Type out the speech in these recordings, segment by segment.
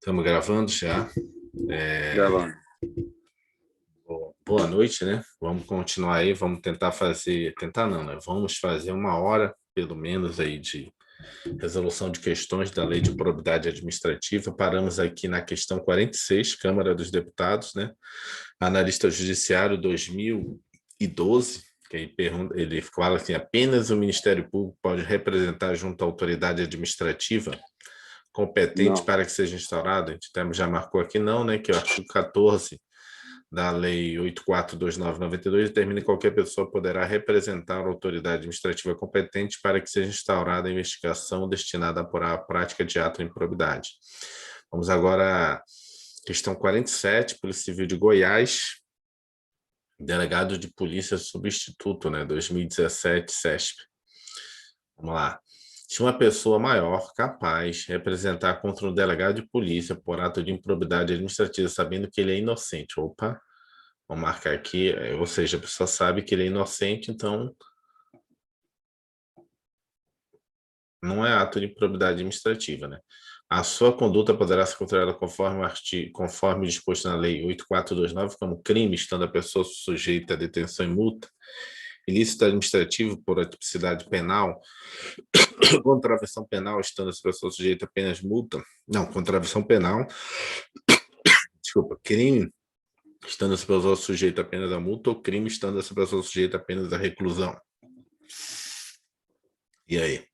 Estamos gravando já. Gravando. Boa noite, né? Vamos continuar aí, vamos tentar fazer, tentar não, né? Vamos fazer uma hora, pelo menos, aí de resolução de questões da Lei de Probidade Administrativa. Paramos aqui na questão 46, Câmara dos Deputados, né? Analista Judiciário 2012, que aí ele fala assim, apenas o Ministério Público pode representar junto à autoridade administrativa competente Não. para que seja instaurado. A gente já marcou aqui não, né? Que é o artigo 14 da Lei 8429/92 determina que qualquer pessoa poderá representar a autoridade administrativa competente para que seja instaurada a investigação destinada a apurar a prática de ato de improbidade. Vamos agora à questão 47, Polícia Civil de Goiás, delegado de polícia substituto, né, 2017, CESP. Vamos lá. Se uma pessoa maior capaz de representar contra um delegado de polícia por ato de improbidade administrativa, sabendo que ele é inocente. Opa, vamos marcar aqui, ou seja, a pessoa sabe que ele é inocente, então não é ato de improbidade administrativa, né? A sua conduta poderá ser considerada conforme disposto na Lei 8429 como crime, estando a pessoa sujeita a detenção e multa, ilícito administrativo por atipicidade penal, contravenção penal, estando essa pessoa sujeita a apenas multa. Não, contravenção penal, desculpa, crime, estando essa pessoa sujeita apenas a multa, ou crime, estando essa pessoa sujeita apenas a reclusão. E aí?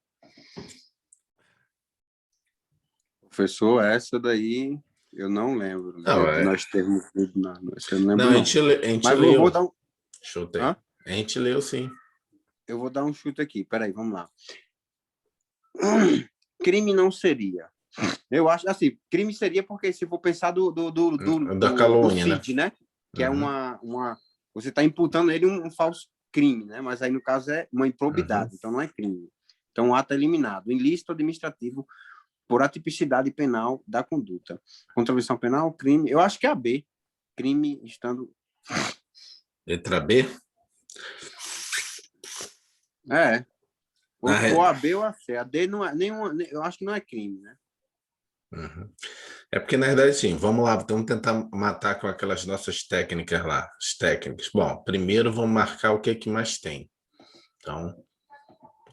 Professor, essa daí eu não lembro. Não, Nós termos tudo na. Eu não não, lembro, não. a gente Mas leu. vou dar um. Chutei. Hã? A gente leu, sim. Eu vou dar um chute aqui. Peraí, vamos lá. Crime não seria. Eu acho assim, crime seria porque se for pensar Da do calúnia, né? CID, né? Que é Uhum. Você está imputando ele um falso crime, né? Mas aí, no caso, é uma improbidade, então não é crime. Então, o ato é eliminado. Ilícito administrativo por atipicidade penal da conduta. Contravenção penal, crime. Eu acho que é a B. Crime estando. Letra B? É. Na Ou re... a B ou a C. A D não é nenhuma. Eu acho que não é crime, né? Uhum. É porque, na verdade, sim, vamos lá, vamos tentar matar com aquelas nossas técnicas lá, as técnicas. Bom, primeiro vamos marcar o que é que mais tem. Então,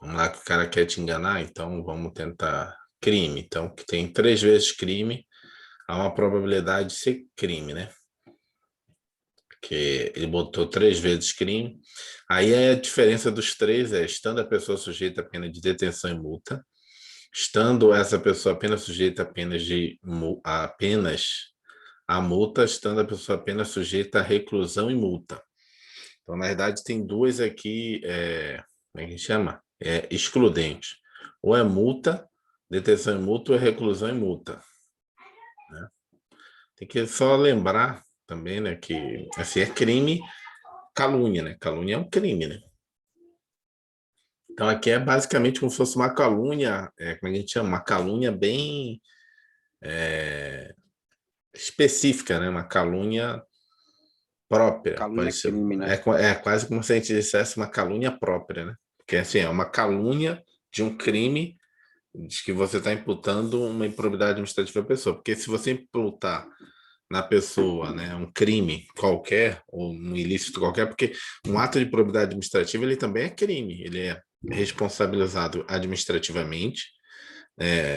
vamos lá que o cara quer te enganar, então vamos tentar crime. Então, que tem 3 vezes crime, há uma probabilidade de ser crime, né? Porque ele botou 3 vezes crime. Aí a diferença dos 3 é, estando a pessoa sujeita a pena de detenção e multa, estando essa pessoa apenas sujeita apenas a multa, estando a pessoa apenas sujeita a reclusão e multa. Então, na verdade, tem duas aqui, como é que chama? Excludentes. Ou é multa, detenção e multa, ou é reclusão e multa. Né? Tem que só lembrar também, né, que assim, é crime, calúnia, né? Calúnia é um crime, né? Então, aqui é basicamente como se fosse uma calúnia, como é que a gente chama? Uma calúnia bem específica, né? Uma calúnia própria, Calúnia pode é ser. crime, né? É quase como se a gente dissesse uma calúnia própria, né? Porque assim, é uma calúnia de um crime de que você está imputando uma improbidade administrativa à pessoa. Porque se você imputar na pessoa, né, um crime qualquer, ou um ilícito qualquer, porque um ato de improbidade administrativa, ele também é crime, ele é responsabilizado administrativamente,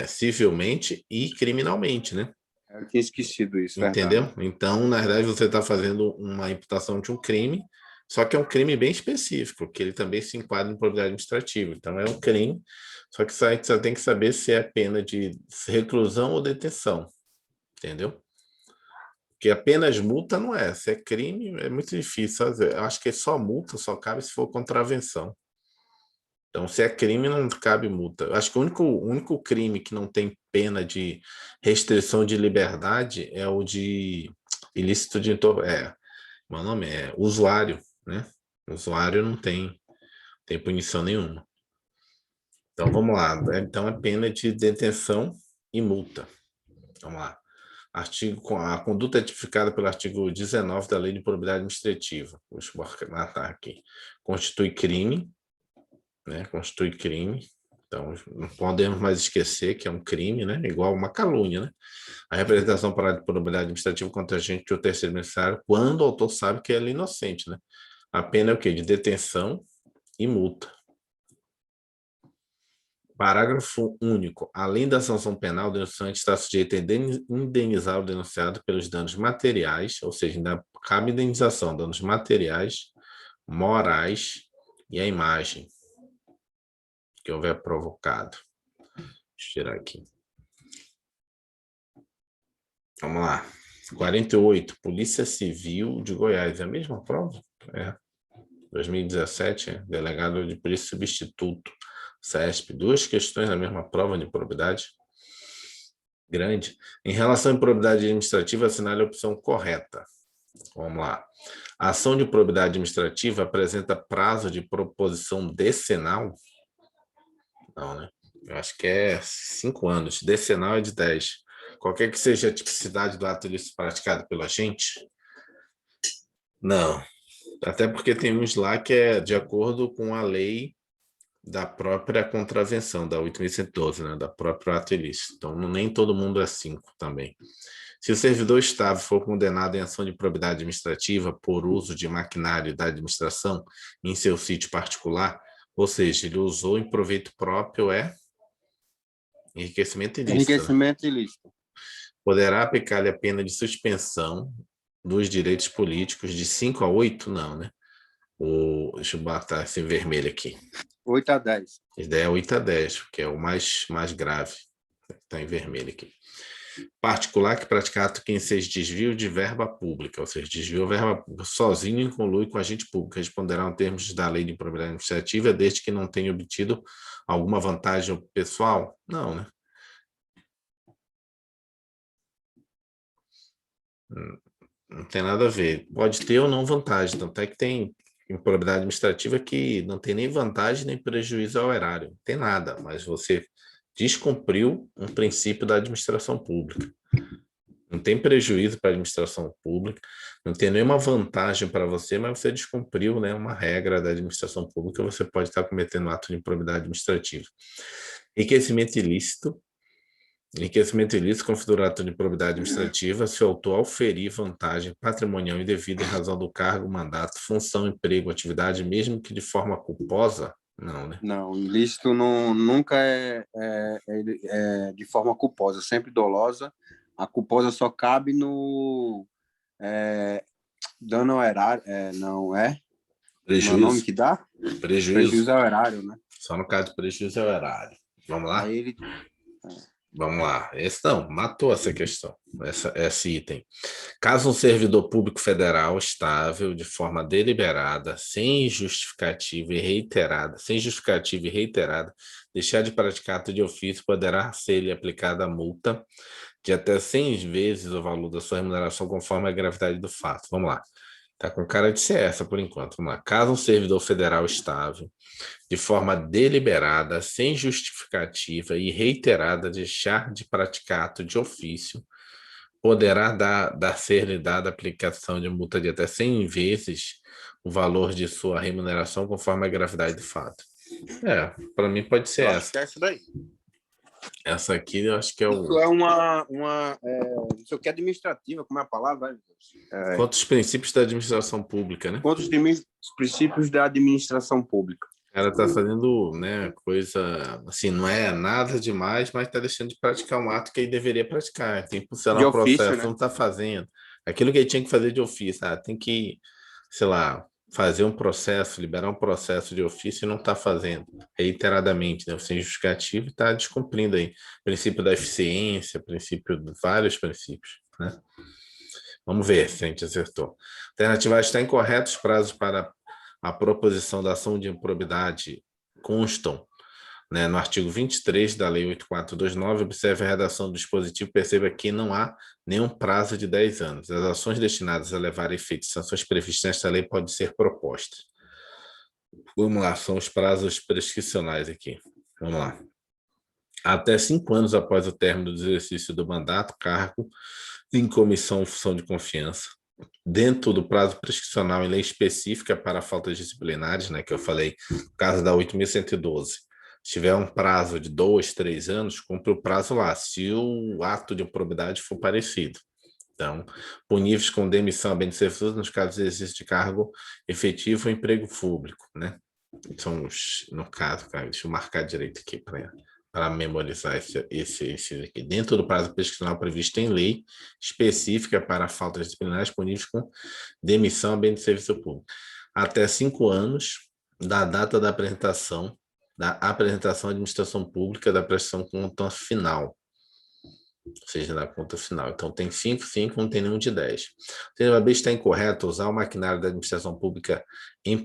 civilmente e criminalmente, né? Eu tinha esquecido isso, verdade. Entendeu? Então, na verdade, você está fazendo uma imputação de um crime, só que é um crime bem específico, que ele também se enquadra em probidade administrativa. Então, é um crime, só que você tem que saber se é pena de reclusão ou detenção, entendeu? Porque apenas multa não é. Se é crime, é muito difícil. Eu acho que só multa só cabe se for contravenção. Então, se é crime, não cabe multa. Eu acho que o único crime que não tem pena de restrição de liberdade é o de ilícito de meu nome é usuário, né? Usuário não tem punição nenhuma. Então, vamos lá. Então, é pena de detenção e multa. Vamos lá. A conduta é tipificada pelo artigo 19 da Lei de Probidade Administrativa. Vou matar aqui. Constitui crime, né? Constitui crime. Então, não podemos mais esquecer que é um crime, né? Igual uma calúnia, né? A representação para a probabilidade administrativa contra agente ou terceiro beneficiário quando o autor sabe que ele é inocente, né? A pena é o quê? De detenção e multa. Parágrafo único. Além da sanção penal, o denunciante está sujeito a indenizar o denunciado pelos danos materiais, ou seja, ainda cabe indenização, danos materiais, morais e a imagem que houver provocado. Deixa eu tirar aqui. Vamos lá. 48. Polícia Civil de Goiás. É a mesma prova? É. 2017, delegado de polícia substituto, CESP. Duas questões na mesma prova de probidade. Grande. Em relação à improbidade administrativa, assinale a opção correta. Vamos lá. A ação de improbidade administrativa apresenta prazo de proposição decenal? Não, né? Eu acho que é 5 anos. Decenal é de 10. Qualquer que seja a tipicidade do ato ilícito praticado pelo agente? Não. Até porque tem uns lá que é de acordo com a lei da própria contravenção, da 8.112, né? Da própria ato ilícito. Então, nem todo mundo é 5 também. Se o servidor estável for condenado em ação de improbidade administrativa por uso de maquinário da administração em seu sítio particular, ou seja, ele usou em proveito próprio, é enriquecimento ilícito. Enriquecimento ilícito. Poderá aplicar-lhe a pena de suspensão dos direitos políticos de 5 a 8? Não, né? Deixa eu botar esse vermelho aqui. 8 a 10. A ideia é 8 a 10, que é o mais grave. Está em vermelho aqui. Particular que praticar ato que seja desvio de verba pública, ou seja, desvio de verba pública sozinho em conluio com agente público, responderá aos termos da lei de improbidade administrativa, desde que não tenha obtido alguma vantagem pessoal? Não, né? Não tem nada a ver. Pode ter ou não vantagem, tanto é que tem improbidade administrativa que não tem nem vantagem nem prejuízo ao erário, não tem nada, mas você descumpriu um princípio da administração pública. Não tem prejuízo para a administração pública, não tem nenhuma vantagem para você, mas você descumpriu, né, uma regra da administração pública, você pode estar cometendo ato de improbidade administrativa. Enriquecimento ilícito. Enriquecimento ilícito configura ato de improbidade administrativa se o autor auferir vantagem patrimonial indevida em razão do cargo, mandato, função, emprego, atividade, mesmo que de forma culposa. Não, né? Não, ilícito nunca é de forma culposa, sempre dolosa. A culposa só cabe no dano ao erário, não é? Prejuízo. Não é o nome que dá? Prejuízo ao erário, né? Só no caso de prejuízo ao erário. Vamos lá? Aí ele... Vamos lá. Esse não, matou essa questão, esse item. Caso um servidor público federal estável, de forma deliberada, sem justificativa e reiterada, deixar de praticar ato de ofício, poderá ser-lhe aplicada a multa de até 100 vezes o valor da sua remuneração, conforme a gravidade do fato. Vamos lá. Tá com cara de ser essa por enquanto. Vamos lá. Caso um servidor federal estável, de forma deliberada, sem justificativa e reiterada, deixar de praticar ato de ofício, poderá ser-lhe dada aplicação de multa de até 100 vezes o valor de sua remuneração, conforme a gravidade do fato. Para mim pode ser essa. Acho que é essa daí. Essa aqui eu acho que é o... Isso é isso aqui é administrativa, como é a palavra? Contra os princípios da administração pública, né? Contra os princípios da administração pública. O cara tá fazendo, né, coisa, assim, não é nada demais, mas tá deixando de praticar um ato que ele deveria praticar. Tem que impulsionar o processo, né? Não tá fazendo. Aquilo que ele tinha que fazer de ofício, tem que, sei lá, fazer um processo, liberar um processo de ofício e não está fazendo reiteradamente, né? Sem justificativo, está descumprindo aí. Princípio da eficiência, princípio de vários princípios, né? Vamos ver se a gente acertou. Alternativa A está incorreta, os prazos para a proposição da ação de improbidade constam, né, no artigo 23 da Lei 8429, observe a redação do dispositivo, perceba que não há nenhum prazo de 10 anos. As ações destinadas a levar a efeito de sanções previstas nesta lei podem ser propostas. Vamos lá, são os prazos prescricionais aqui. Vamos lá. Até 5 anos após o término do exercício do mandato, cargo em comissão ou função de confiança, dentro do prazo prescricional em lei específica para faltas disciplinares, né, que eu falei, no caso da 8.112, Se tiver um prazo de 2, 3 anos, cumpre o prazo lá, se o ato de improbidade for parecido. Então, puníveis com demissão a bem de serviço nos casos de exercício de cargo efetivo ou emprego público, né? São no caso, cara, deixa eu marcar direito aqui para memorizar esse aqui. Dentro do prazo prescricional previsto em lei específica para faltas disciplinares puníveis com demissão a bem de serviço público. Até 5 anos da data da apresentação à administração pública da prestação de conta final, ou seja, da conta final. Então, tem 5, não tem nenhum de 10. Se a está incorreto, usar o maquinário da administração pública em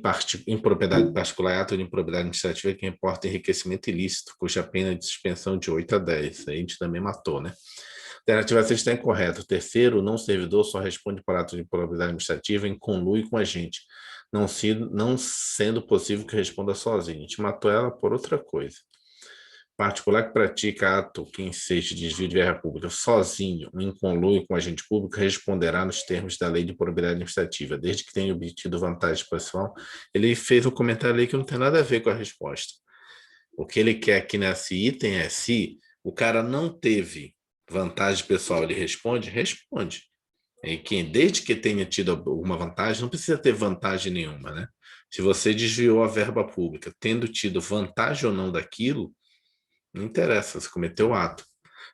propriedade particular, ato de improbidade administrativa que reporta enriquecimento ilícito, cuja pena de suspensão de 8 a 10. Aí a gente também matou, né? Alternativa C está incorreta. O terceiro, não servidor, só responde por ato de improbidade administrativa em conluio com a gente, não sendo possível que responda sozinho. A gente matou ela por outra coisa. Particular que pratica ato que enseja desvio de verba pública sozinho, em conluio com agente público, responderá nos termos da lei de improbidade administrativa, desde que tenha obtido vantagem pessoal. Ele fez um comentário ali que não tem nada a ver com a resposta. O que ele quer aqui nesse item é se o cara não teve vantagem pessoal, ele responde? Responde. E que, desde que tenha tido alguma vantagem, não precisa ter vantagem nenhuma, né? Se você desviou a verba pública, tendo tido vantagem ou não daquilo, não interessa, você cometeu o ato.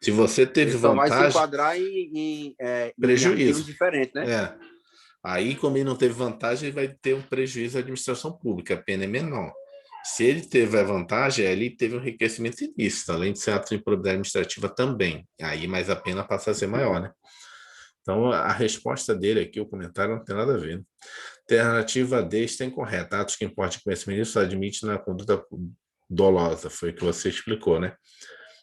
Se você teve Ele só vai se vantagem, enquadrar em prejuízo. artigos diferentes, né? É. Aí, como ele não teve vantagem, ele vai ter um prejuízo à administração pública, a pena é menor. Se ele teve a vantagem, ele teve um enriquecimento ilícito, além de ser ato de improbidade administrativa também. Aí, mais a pena passa a ser maior, né? Então, a resposta dele aqui, o comentário, não tem nada a ver. Alternativa D está incorreta. Atos que importem conhecimento só admite na conduta dolosa, foi o que você explicou, né?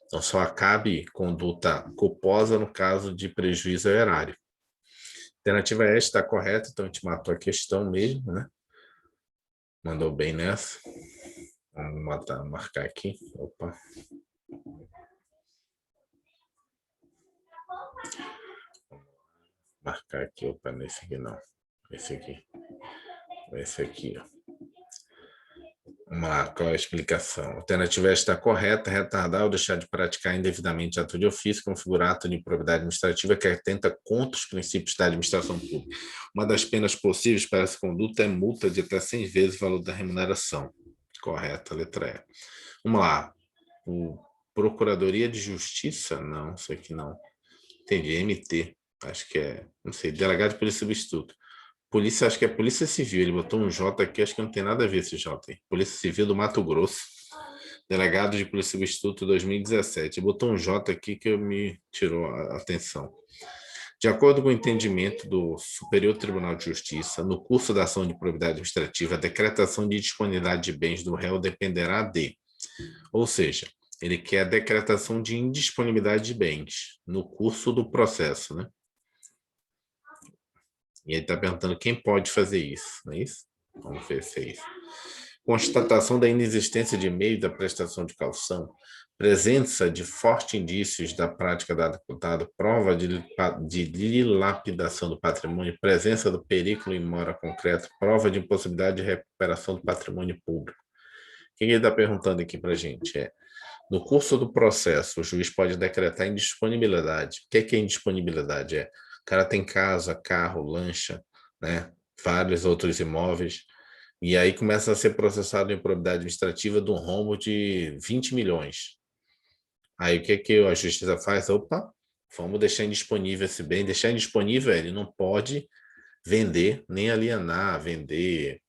Então, só cabe conduta culposa no caso de prejuízo ao erário. Alternativa E está correta, então a gente matou a questão mesmo, né? Mandou bem nessa. Vamos marcar aqui. Opa. Marcar aqui, opa, nesse aqui não. Esse aqui. Esse aqui, ó. Vamos lá, qual é a explicação? A alternativa está correta, retardar ou deixar de praticar indevidamente ato de ofício, configurar ato de improbidade administrativa que atenta contra os princípios da administração pública. Uma das penas possíveis para essa conduta é multa de até 100 vezes o valor da remuneração. Correta, letra E. Vamos lá. Procuradoria de Justiça? Não, isso aqui não. Entendi, MT. Acho que é, não sei, delegado de polícia substituto. Polícia, acho que é Polícia Civil, ele botou um J aqui, acho que não tem nada a ver esse J aí. Polícia Civil do Mato Grosso, delegado de Polícia Substituto 2017. Ele botou um J aqui que me tirou a atenção. De acordo com o entendimento do Superior Tribunal de Justiça, no curso da ação de probidade administrativa, a decretação de disponibilidade de bens do réu dependerá de, ou seja, ele quer a decretação de indisponibilidade de bens no curso do processo, né? E ele está perguntando quem pode fazer isso, não é isso? Vamos ver se é isso. Constatação da inexistência de meio da prestação de caução, presença de fortes indícios da prática da deputada, prova de dilapidação do patrimônio, presença do perículo em mora concreta, prova de impossibilidade de recuperação do patrimônio público. O que ele está perguntando aqui para a gente é, no curso do processo, o juiz pode decretar indisponibilidade. O que é indisponibilidade? O cara tem casa, carro, lancha, né? Vários outros imóveis, e aí começa a ser processado em improbidade administrativa de um rombo de 20 milhões. Aí o que a justiça faz? Opa, vamos deixar indisponível esse bem. Deixar indisponível, ele não pode vender, nem alienar, vender,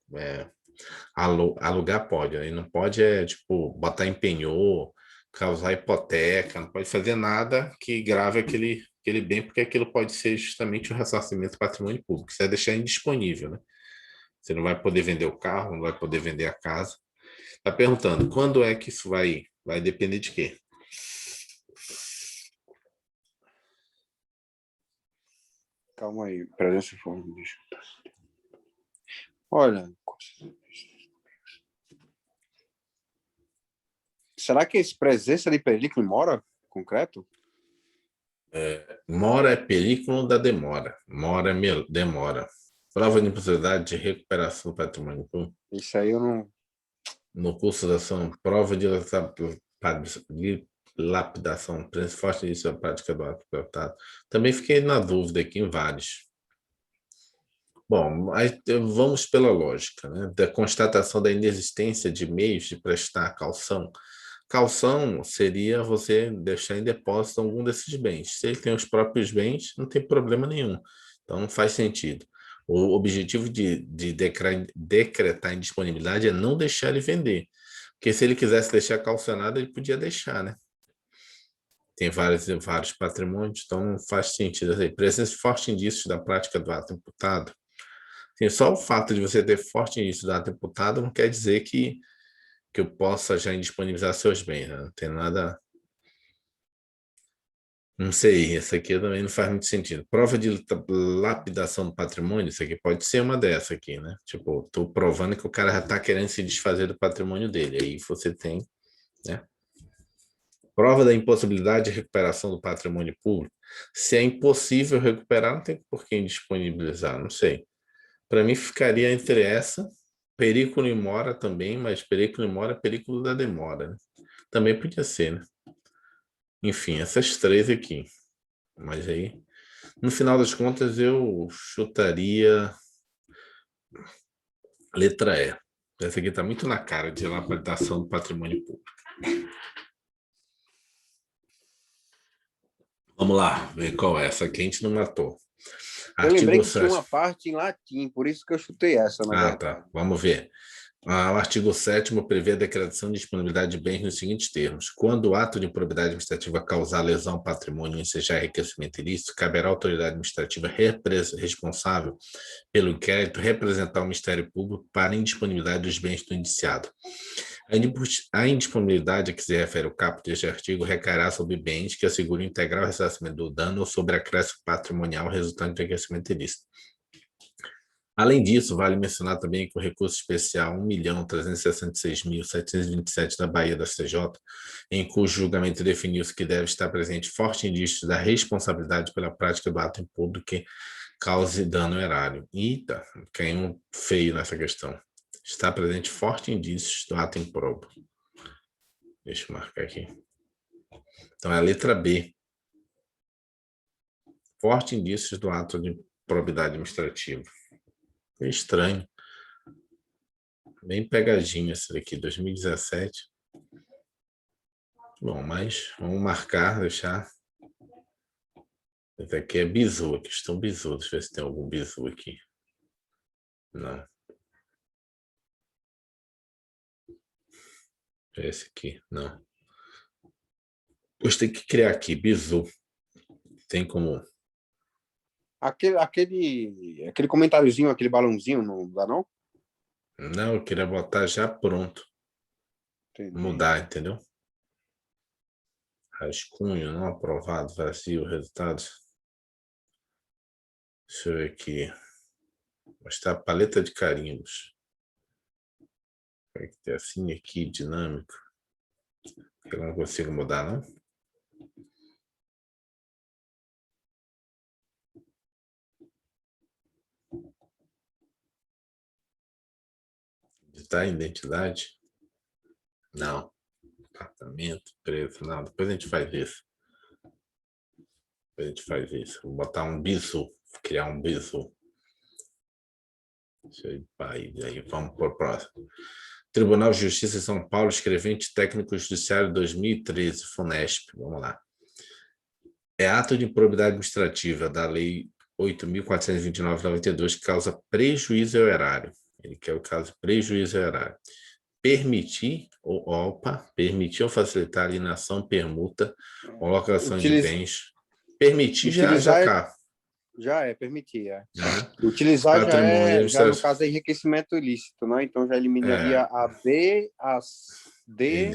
alugar pode. Ele não pode, tipo, botar em penhor, causar hipoteca, não pode fazer nada que grave aquele bem, porque aquilo pode ser justamente o ressarcimento do patrimônio público. Isso é deixar indisponível, né? Você não vai poder vender o carro, não vai poder vender a casa. Está perguntando, quando é que isso vai depender de quê? Calma aí, presença forma. Olha, será que esse presença de perículo mora concreto? Mora é perículo da demora. Mora é demora. Prova de impossibilidade de recuperação do patrimônio público. Isso aí eu não... no curso da ação, prova de lapidação, forte indício da prática do ato executado. Também fiquei na dúvida aqui em vários. Bom, aí vamos pela lógica, né? Da constatação da inexistência de meios de prestar calção. Calção seria você deixar em depósito algum desses bens. Se ele tem os próprios bens, não tem problema nenhum. Então, não faz sentido. O objetivo de decretar indisponibilidade é não deixar ele vender. Porque se ele quisesse deixar calcionado, ele podia deixar, né? Tem vários patrimônios, então não faz sentido. Presença de forte indício da prática do ato imputado. Assim, só o fato de você ter forte indício do ato imputado não quer dizer que eu possa já indisponibilizar seus bens, né? Não tem nada. Não sei, essa aqui também não faz muito sentido. Prova de lapidação do patrimônio, isso aqui pode ser uma dessa aqui, né? Tipo, tô provando que o cara já está querendo se desfazer do patrimônio dele. Aí você tem, né? Prova da impossibilidade de recuperação do patrimônio público. Se é impossível recuperar, não tem por que indisponibilizar, não sei. Para mim, ficaria entre essa, periculo e mora também, mas periculo e mora é periculo da demora, né? Também podia ser, né? Enfim, essas três aqui. Mas aí, no final das contas, eu chutaria letra E. Essa aqui está muito na cara de lapidação do patrimônio público. Vamos lá, ver qual é. Essa aqui a gente não matou. Eu lembrei Artigo que tinha 7. uma parte em latim, por isso que eu chutei essa, na Ah, verdade. tá. Vamos ver. O artigo 7º prevê a decretação de disponibilidade de bens nos seguintes termos. Quando o ato de improbidade administrativa causar lesão ao patrimônio e ensejar enriquecimento ilícito, caberá à autoridade administrativa responsável pelo inquérito representar o Ministério Público para a indisponibilidade dos bens do indiciado. A indisponibilidade a que se refere o caput deste artigo recairá sobre bens que assegurem o integral ressarcimento do dano ou sobre acréscimo patrimonial resultante do enriquecimento ilícito. Além disso, vale mencionar também que o recurso especial 1.366.727 da Bahia da CJ, em cujo julgamento definiu-se que deve estar presente forte indício da responsabilidade pela prática do ato impúblico que cause dano erário. Eita, caiu feio nessa questão. Está presente forte indícios do ato improbo. Deixa eu marcar aqui. Então, é a letra B. Forte indícios do ato de improbidade administrativa. É estranho. Bem pegadinho esse daqui, 2017. Bom, mas vamos marcar, deixar. Esse aqui é bizu, questão bizu. Deixa eu ver se tem algum bizu aqui. Não. Esse aqui, não. Você tem que criar aqui, bizu. Tem como. Aquele comentáriozinho, aquele balãozinho, não dá não? Não, eu queria botar já pronto. Entendi. Mudar, entendeu? Rascunho, não aprovado, vazio, resultados. Deixa eu ver aqui. Mostrar a paleta de carimbos. Vai ter assim aqui, dinâmico. Eu não consigo mudar, não? Editar a identidade? Não. Apartamento, preço, não. Depois a gente faz isso. Depois a gente faz isso. Vou botar um bizu. Criar um bizu. Deixa eu ir para aí. Vamos para o próximo. Tribunal de Justiça de São Paulo, escrevente técnico judiciário 2013, FUNESP. Vamos lá. É ato de improbidade administrativa da Lei 8.429/92 que causa prejuízo ao erário. Ele quer o caso prejuízo ao erário. Permitir ou facilitar a alienação, permuta, colocação de bens. Permitir já cá. Já é permitir, é. Né? Utilizar Patrimônio, já no caso é enriquecimento ilícito, né? Então já eliminaria a B, a D.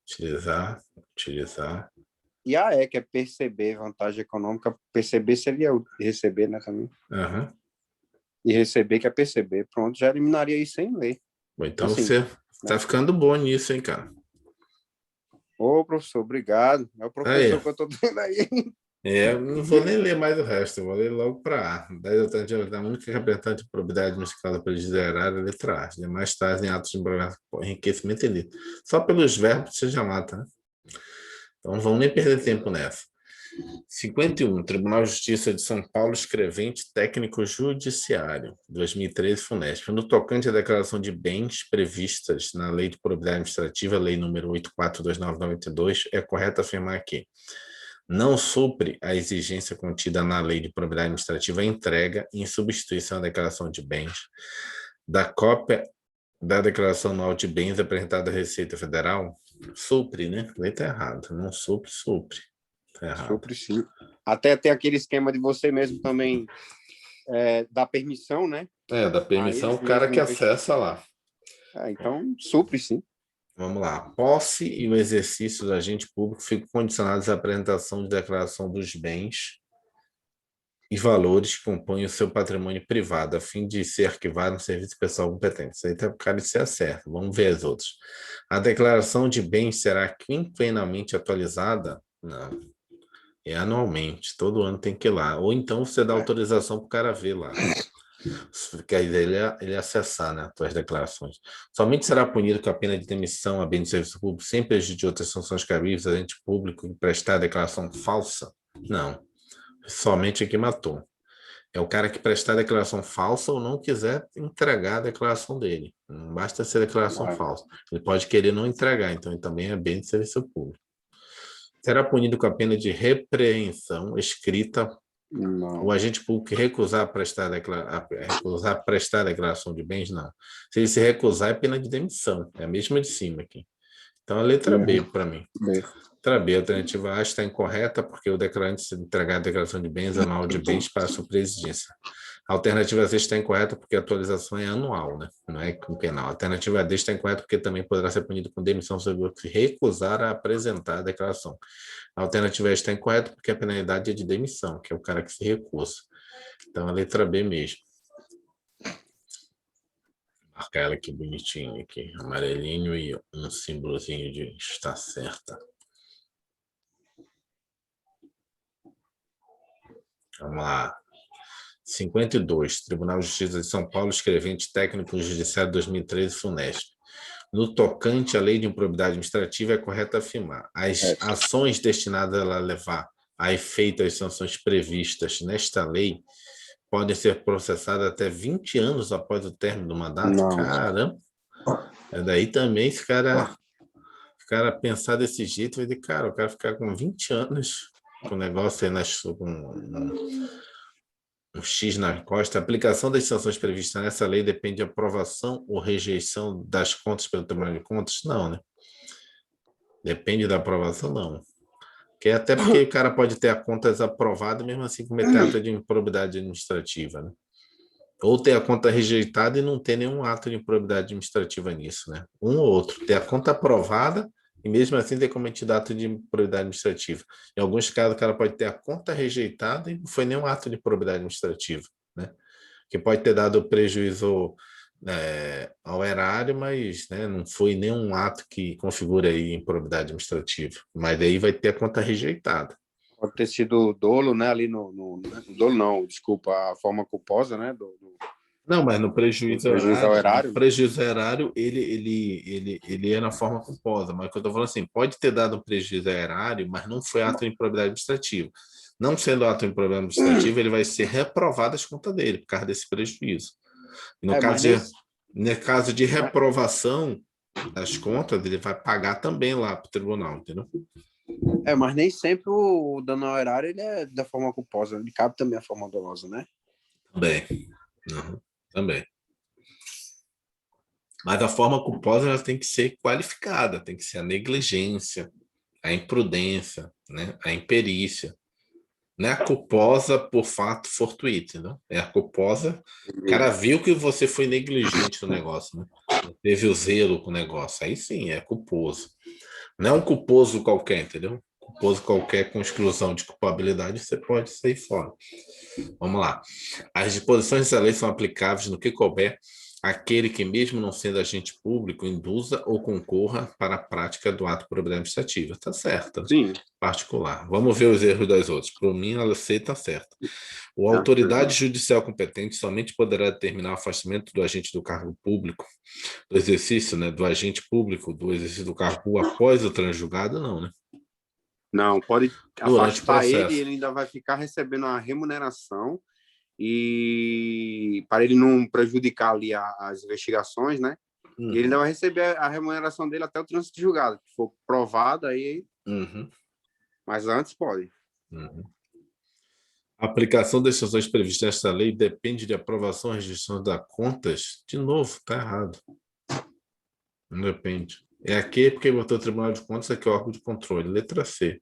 Utilizar. E a E, que é perceber, vantagem econômica. Perceber seria receber, né, também. Uhum. E receber, que é perceber. Pronto, já eliminaria isso sem ler. Bom, então assim, você está ficando bom nisso, hein, cara? Ô, professor, obrigado. É o professor que eu estou tendo aí. Não vou nem ler mais o resto, eu vou ler logo para A. 10 alternativas da única representante de probabilidade musical para liderar a letra A. As demais trazem atos de enriquecimento e só pelos verbos você já mata, né? Então não vamos nem perder tempo nessa. 51. Tribunal de Justiça de São Paulo, escrevente técnico judiciário, 2013, FUNESP. No tocante à declaração de bens previstas na Lei de Probidade Administrativa, Lei número 842992, é correto afirmar que não supre a exigência contida na Lei de Probidade Administrativa a entrega, em substituição à declaração de bens, da cópia da declaração anual de bens apresentada à Receita Federal. Supre, né? Letra errada. Não supre, supre. Tá errado. Supre, sim. Até ter aquele esquema de você mesmo também dar permissão, né? Da permissão, o cara que acessa lá. Então, supre, sim. Vamos lá. A posse e o exercício do agente público ficam condicionados à apresentação de declaração dos bens e valores que compõem o seu patrimônio privado, a fim de ser arquivado no serviço pessoal competente. Isso aí tá o cara se acerta. Vamos ver as outras. A declaração de bens será quinquenalmente atualizada? Não. É anualmente. Todo ano tem que ir lá. Ou então você dá autorização para o cara ver lá. Quer dizer, ele acessar, né, as suas declarações. Somente será punido com a pena de demissão a bem de serviço público sem prejuízo de outras sanções cabíveis a ente público que prestar declaração falsa? Não. Somente o que matou. É o cara que prestar declaração falsa ou não quiser entregar a declaração dele. Não basta ser declaração falsa. Ele pode querer não entregar, então ele também é bem de serviço público. Será punido com a pena de repreensão escrita. Não. O agente público que recusar prestar a declaração de bens, não. Se ele se recusar, é pena de demissão. É a mesma de cima aqui. Então, a letra B para mim. Letra B, a alternativa A está incorreta porque o declarante se entregar a declaração de bens anual de bens para a suprir exigência. A alternativa C está incorreta porque a atualização é anual, né? Não é penal. A alternativa D está incorreta porque também poderá ser punido com demissão se o se recusar a apresentar a declaração. A alternativa E está incorreta porque a penalidade é de demissão, que é o cara que se recusa. Então, a letra B mesmo. Marcar ela aqui bonitinho, aqui, amarelinho e um símbolozinho de está certa. Vamos lá. 52. Tribunal de Justiça de São Paulo, escrevente técnico judiciário 2013, FUNESP. No tocante à lei de improbidade administrativa, é correto afirmar as ações destinadas a levar a efeito as sanções previstas nesta lei podem ser processadas até 20 anos após o término do mandato? Não. Caramba! Daí também, se o cara pensar desse jeito, vai dizer, cara, o cara ficar com 20 anos com o negócio aí com um X na costa. A aplicação das sanções previstas nessa lei depende de aprovação ou rejeição das contas pelo Tribunal de Contas? Não, né? Depende da aprovação, não. Até porque o cara pode ter a conta desaprovada e mesmo assim cometer ato de improbidade administrativa, né? Ou ter a conta rejeitada e não ter nenhum ato de improbidade administrativa nisso, né? Um ou outro. Ter a conta aprovada e mesmo assim ter cometido ato de improbidade administrativa. Em alguns casos, o cara pode ter a conta rejeitada e não foi nenhum ato de improbidade administrativa, né? Que pode ter dado prejuízo ao erário, mas, né, não foi nenhum ato que configura aí improbidade administrativa. Mas aí vai ter a conta rejeitada. Pode ter sido dolo, né? Ali dolo não, desculpa, a forma culposa, né? Não, mas no prejuízo ao erário, prejuízo ao erário, ele é na forma culposa. Mas o que eu estou falando assim, pode ter dado um prejuízo ao erário, mas não foi ato de improbidade administrativa. Não sendo ato de improbidade administrativa, ele vai ser reprovado as contas dele por causa desse prejuízo. No caso de reprovação das contas, ele vai pagar também lá para o tribunal, entendeu? Mas nem sempre o dano ao erário ele é da forma culposa, ele cabe também a forma dolosa, né? Também. Mas a forma culposa ela tem que ser qualificada, tem que ser a negligência, a imprudência, né? A imperícia. Não é a culposa por fato fortuito, não? É a culposa. O cara viu que você foi negligente no negócio, né? Teve o zelo com o negócio. Aí sim, é culposo. Não é um culposo qualquer, entendeu? Culposo qualquer com exclusão de culpabilidade, você pode sair fora. Vamos lá. As disposições dessa lei são aplicáveis no que couber aquele que, mesmo não sendo agente público, induza ou concorra para a prática do ato por probidade administrativa. Está certo. Sim. Particular. Vamos ver os erros das outras. Por mim, ela está certa. A autoridade judicial competente somente poderá determinar o afastamento do agente do cargo público, do exercício, né, do agente público, do exercício do cargo após o transjulgado, não, né? Não, pode Durante o afastar ele, processo. ele ainda vai ficar recebendo a remuneração e para ele não prejudicar ali as investigações, né? E ele ainda vai receber a remuneração dele até o trânsito de julgado. Se for provado, aí... Mas antes pode. A aplicação das sanções previstas nesta lei depende de aprovação e restrição das contas. De novo, está errado. Não depende. É aqui porque botou o Tribunal de Contas, aqui é o órgão de controle. Letra C.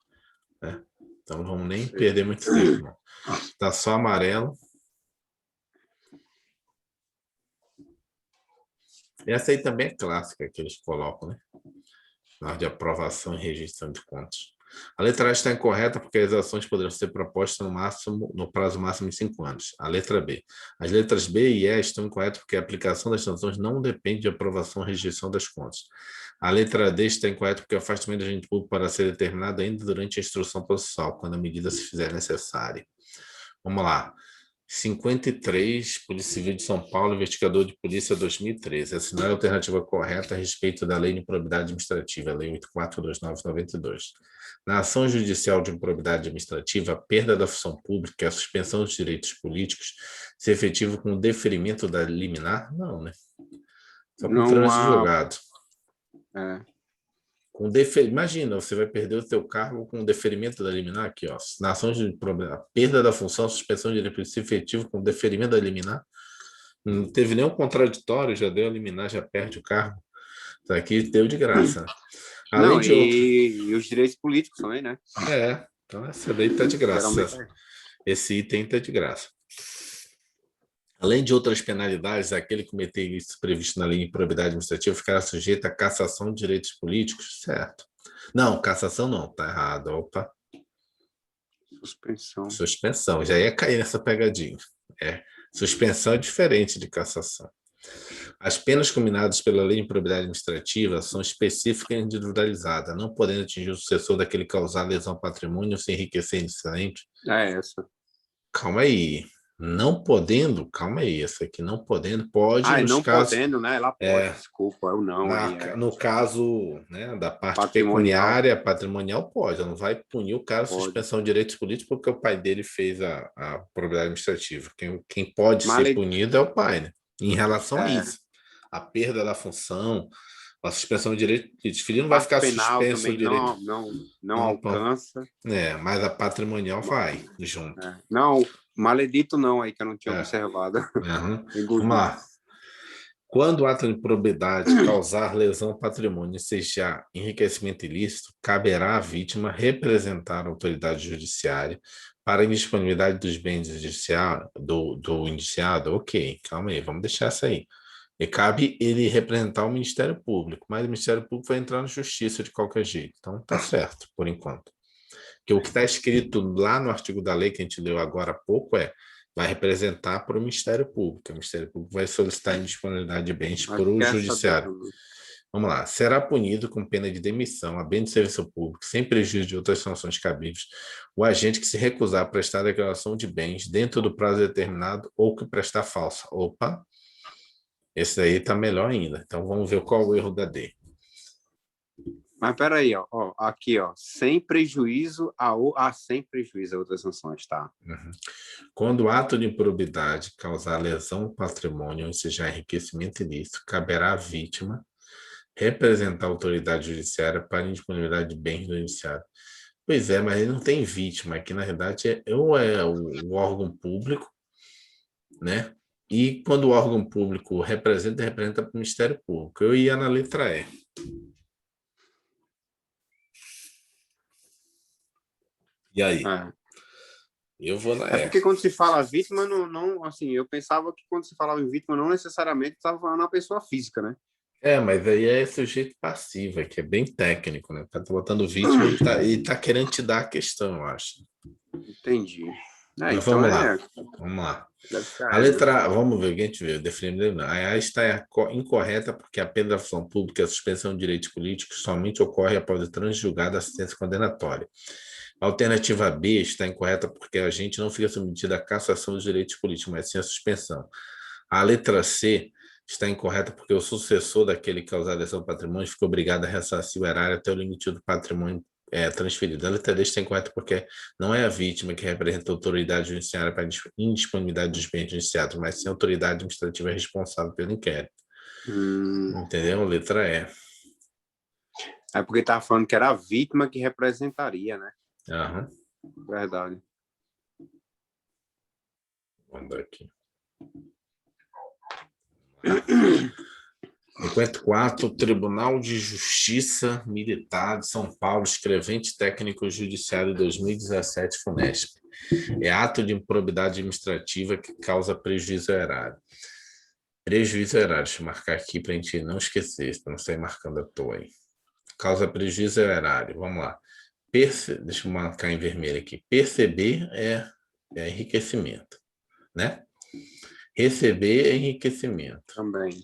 Né? Então não vamos nem perder muito tempo. Está só amarelo. Essa aí também é clássica que eles colocam, né? Na hora de aprovação e registração de contas. A letra A está incorreta porque as ações poderão ser propostas no prazo máximo de 5 anos. A letra B. As letras B e E estão incorretas porque a aplicação das sanções não depende de aprovação e rejeição das contas. A letra D está incorreta porque o afastamento do agente público para ser determinado ainda durante a instrução processual, quando a medida se fizer necessária. Vamos lá. 53, Polícia Civil de São Paulo, investigador de polícia 2013. Assinar a alternativa correta a respeito da Lei de Improbidade Administrativa, Lei 8429/92. Na ação judicial de improbidade administrativa, a perda da função pública e a suspensão dos direitos políticos se efetiva com o deferimento da liminar? Não, né? Só com trânsito de julgado. Com Imagina, você vai perder o seu cargo com o deferimento da liminar aqui, ó. Na ação de a perda da função, suspensão de direito político efetivo com o deferimento da liminar. Não teve nenhum contraditório, já deu a liminar, já perde o cargo. Isso aqui deu de graça. Além de e os direitos políticos também, né? Então essa lei está de graça. Esse item está de graça. Além de outras penalidades, aquele que cometer isso previsto na lei de improbidade administrativa ficará sujeito à cassação de direitos políticos, certo? Não, cassação não, está errado. Opa. Suspensão, já ia cair nessa pegadinha. Suspensão é diferente de cassação. As penas combinadas pela lei de improbidade administrativa são específicas e individualizadas, não podendo atingir o sucessor daquele causar lesão ao patrimônio ou se enriquecer indistintamente. Essa. Calma aí. Não podendo, calma aí, essa aqui não podendo, pode nos não casos... podendo, né? Ela pode, desculpa, eu não. No caso, né, da parte pecuniária, patrimonial, pode, ela não vai punir o cara suspensão de direitos políticos porque o pai dele fez a probidade administrativa. Quem pode ser punido é o pai, né? Em relação a isso. A perda da função, a suspensão de direito político. O filho não vai ficar suspenso o direito. Não alcança. Mas a patrimonial vai junto. Não, maledito não, aí que eu não tinha observado. Vamos lá. Quando o ato de improbidade causar lesão ao patrimônio, seja enriquecimento ilícito, caberá à vítima representar a autoridade judiciária para a indisponibilidade dos bens do indiciado. Ok, calma aí, vamos deixar essa aí. E cabe ele representar o Ministério Público, mas o Ministério Público vai entrar na justiça de qualquer jeito. Então, tá certo, por enquanto. Porque o que está escrito lá no artigo da lei que a gente leu agora há pouco vai representar para o Ministério Público. O Ministério Público vai solicitar indisponibilidade de bens para o Judiciário. Vamos lá. Será punido com pena de demissão, a bem do serviço público, sem prejuízo de outras sanções cabíveis, o agente que se recusar a prestar declaração de bens dentro do prazo determinado ou que prestar falsa. Opa! Esse daí está melhor ainda. Então, vamos ver qual é o erro da D. Mas peraí, aqui, sem prejuízo sem prejuízo a outras sanções, tá? Quando o ato de improbidade causar lesão ao patrimônio, ou seja, enriquecimento ilícito, caberá à vítima representar a autoridade judiciária para indisponibilidade de bens do judiciário. Pois é, mas ele não tem vítima. Aqui, na verdade, ou é o órgão público, né? E quando o órgão público representa para o Ministério Público. Eu ia na letra E. E aí? Eu vou na E. Porque quando se fala vítima, não, assim, eu pensava que quando se falava em vítima, não necessariamente estava falando uma pessoa física, né? Mas aí é sujeito passivo, que é bem técnico, né? Tá botando vítima e tá querendo te dar a questão, eu acho. Entendi. Então, vamos lá. Vamos lá. Deve ser A A, né? letra A, vamos ver o que a gente vê. Definimos. A A está incorreta porque a pena da função pública e a suspensão de direitos políticos somente ocorre após o trânsito julgado da sentença condenatória. A alternativa B está incorreta porque a gente não fica submetido à cassação dos direitos políticos, mas sim à suspensão. A letra C está incorreta porque o sucessor daquele causado lesão ao patrimônio fica obrigado a ressarcir o erário até o limite do patrimônio transferido. A letra D está incorreta porque não é a vítima que representa a autoridade judiciária para a indisponibilidade dos bens judiciados, mas sim a autoridade administrativa responsável pelo inquérito. Entendeu? Letra E. É porque estava falando que era a vítima que representaria, né? Aham. Verdade. Vou mandar aqui. 54, Tribunal de Justiça Militar de São Paulo, escrevente técnico judiciário 2017, FUNESP. É ato de improbidade administrativa que causa prejuízo ao erário. Prejuízo ao erário, deixa eu marcar aqui para a gente não esquecer, para não sair marcando à toa aí. Causa prejuízo ao erário, vamos lá. Deixa eu marcar em vermelho aqui. Perceber é enriquecimento, né? Receber é enriquecimento. Também.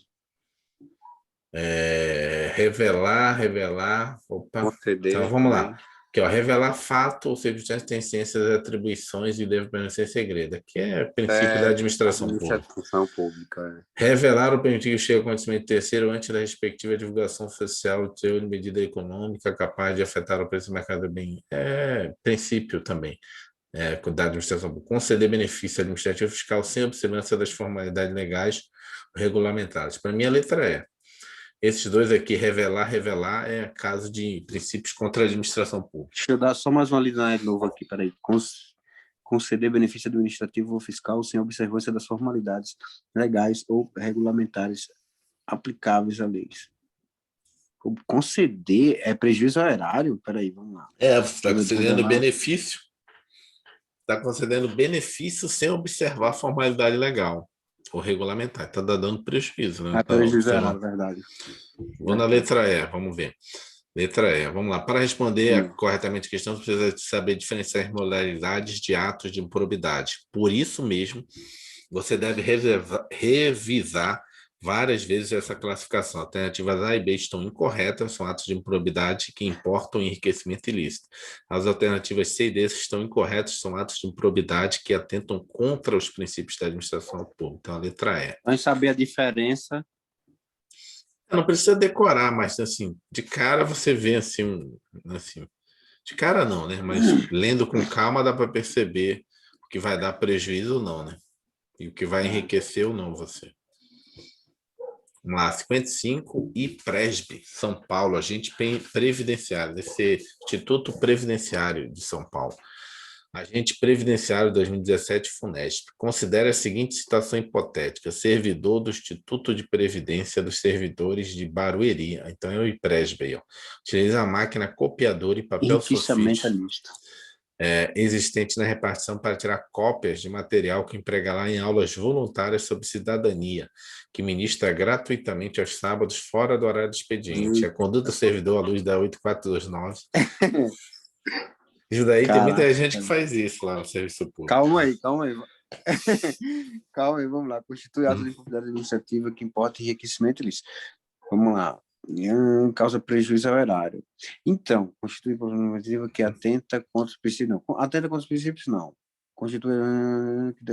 Revelar. Opa. Conceder Então vamos também. lá. Aqui, ó, revelar fato ou circunstância tem ciência das atribuições e deve permanecer em segredo. Aqui é princípio da administração pública. Administração pública. Revelar ou permitir que chegue ao conhecimento terceiro antes da respectiva divulgação oficial de teor de medida econômica capaz de afetar o preço do mercado do bem. É princípio também. Da administração pública. Conceder benefício administrativo fiscal sem observância das formalidades legais regulamentadas. Para mim, a letra E. Esses dois aqui, revelar é caso de princípios contra a administração pública. Deixa eu dar só mais uma lida de novo aqui, peraí. Conceder benefício administrativo ou fiscal sem observância das formalidades legais ou regulamentares aplicáveis a leis. Conceder é prejuízo ao erário? Peraí, vamos lá. Você está concedendo benefício. Está concedendo benefício sem observar a formalidade legal ou regulamentar. Está dando prejuízo, né? Prejuízo ao erário, verdade. Vou na letra E, vamos ver. Letra E, vamos lá. Para responder corretamente a questão, você precisa saber diferenciar as modalidades de atos de improbidade. Por isso mesmo, você deve revisar várias vezes essa classificação. Alternativas A e B estão incorretas, são atos de improbidade que importam enriquecimento ilícito. As alternativas C e D estão incorretas, são atos de improbidade que atentam contra os princípios da administração pública. Então, a letra E. Vamos saber a diferença. Não precisa decorar, mas assim, de cara você vê assim, de cara não, né? Mas lendo com calma dá para perceber o que vai dar prejuízo ou não, né? E o que vai enriquecer ou não você. Vamos lá, 55, IPRESB, São Paulo, agente previdenciário, esse Instituto Previdenciário de São Paulo. Agente previdenciário 2017, FUNESP. Considere a seguinte situação hipotética: servidor do Instituto de Previdência dos Servidores de Barueri. Então é o IPRESB aí, ó. Utiliza a máquina copiadora e papel sulfite existente na repartição para tirar cópias de material que empregará em aulas voluntárias sobre cidadania, que ministra gratuitamente aos sábados fora do horário de expediente. A conduta do servidor à luz da 8429. Isso daí tem muita gente que faz isso lá no serviço público. Calma aí. Calma aí, vamos lá. Constitui ato de improbidade administrativa que importa enriquecimento ilícito. Vamos lá. Causa prejuízo ao erário. Então, constitui improbidade administrativa que atenta contra os princípios. Não. Atenta contra os princípios, não. Constitui que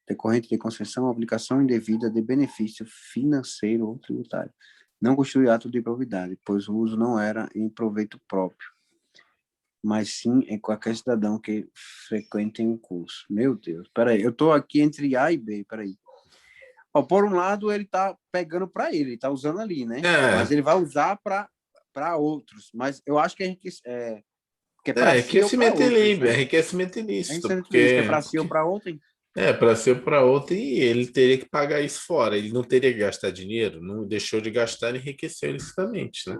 decorrente de concessão ou aplicação indevida de benefício financeiro ou tributário. Não constitui ato de improbidade, pois o uso não era em proveito próprio, mas sim em qualquer cidadão que frequente um curso. Meu Deus, peraí, eu estou aqui entre A e B, peraí. Por um lado, ele está pegando para ele está usando ali, né? Mas ele vai usar para outros. Mas eu acho que a gente é enriquecimento ilícito, enriquecimento ilícito. Porque é para si ou para outrem? Para ser ou para outra, e ele teria que pagar isso fora. Ele não teria que gastar dinheiro, não deixou de gastar e enriqueceu ilicitamente, né?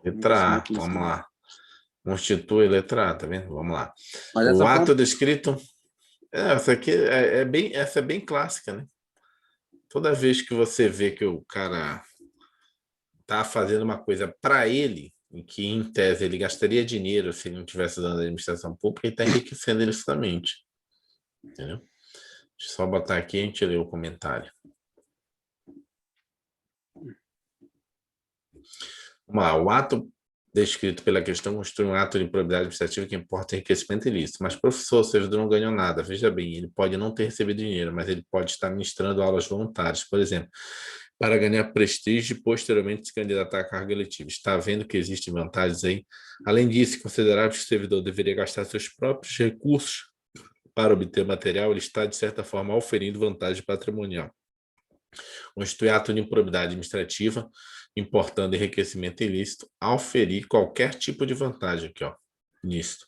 Letra A, vamos lá. Constitui letra A, tá vendo? Vamos lá. O ato descrito. Essa aqui essa é bem clássica, né? Toda vez que você vê que o cara tá fazendo uma coisa para ele, em que, em tese, ele gastaria dinheiro se ele não tivesse dando a administração pública, e está enriquecendo ilicitamente. Entendeu? Deixa eu só botar aqui e a gente lê o comentário. Vamos lá. O ato descrito pela questão constitui um ato de improbidade administrativa que importa enriquecimento ilícito. Mas professor, o servidor não ganhou nada. Veja bem, ele pode não ter recebido dinheiro, mas ele pode estar ministrando aulas voluntárias, por exemplo, para ganhar prestígio e posteriormente se candidatar à carga eletiva. Está vendo que existem vantagens aí? Além disso, considerar que o servidor deveria gastar seus próprios recursos para obter material, ele está, de certa forma, oferindo vantagem patrimonial. Constitui ato de improbidade administrativa, importando enriquecimento ilícito, auferir qualquer tipo de vantagem aqui, ó, nisto.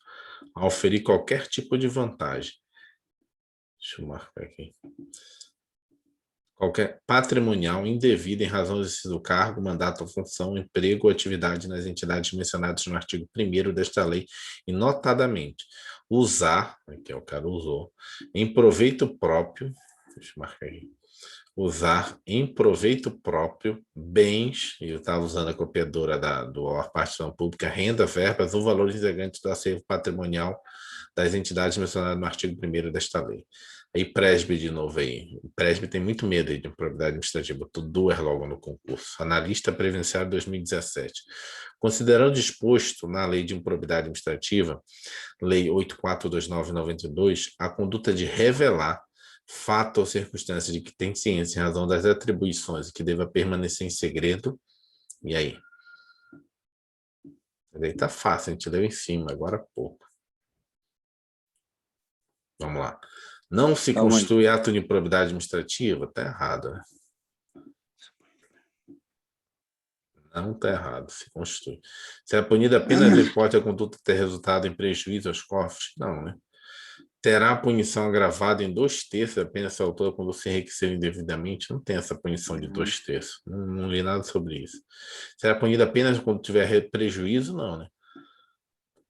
Auferir qualquer tipo de vantagem. Deixa eu marcar aqui. Qualquer patrimonial indevida em razão do exercício do cargo, mandato ou função, emprego ou atividade nas entidades mencionadas no artigo 1º desta lei, e notadamente usar, aqui é o cara usou, em proveito próprio, deixa eu marcar aqui, usar em proveito próprio bens, e eu estava usando a copiadora do participação pública, renda, verbas ou valores integrantes do acervo patrimonial das entidades mencionadas no artigo 1º desta lei. Aí, Presbe de novo aí. O Presbe tem muito medo aí de improbidade administrativa, botou Duer logo no concurso. Analista previdenciário 2017. Considerando disposto na lei de improbidade administrativa, lei 8429/92, a conduta de revelar fato ou circunstância de que tem ciência em razão das atribuições e que deva permanecer em segredo. E aí? Daí tá fácil, a gente leu em cima, agora há pouco. Vamos lá. Não se constitui ato de improbidade administrativa? Tá errado, né? Não tá errado, se constitui. Se é punida apenas a hipótese da conduta ter resultado em prejuízo aos cofres? Não, né? Terá a punição agravada em 2/3 apenas se autor quando se enriquecer indevidamente? Não tem essa punição de 2/3. Não li nada sobre isso. Será punida apenas quando tiver prejuízo? Não, né?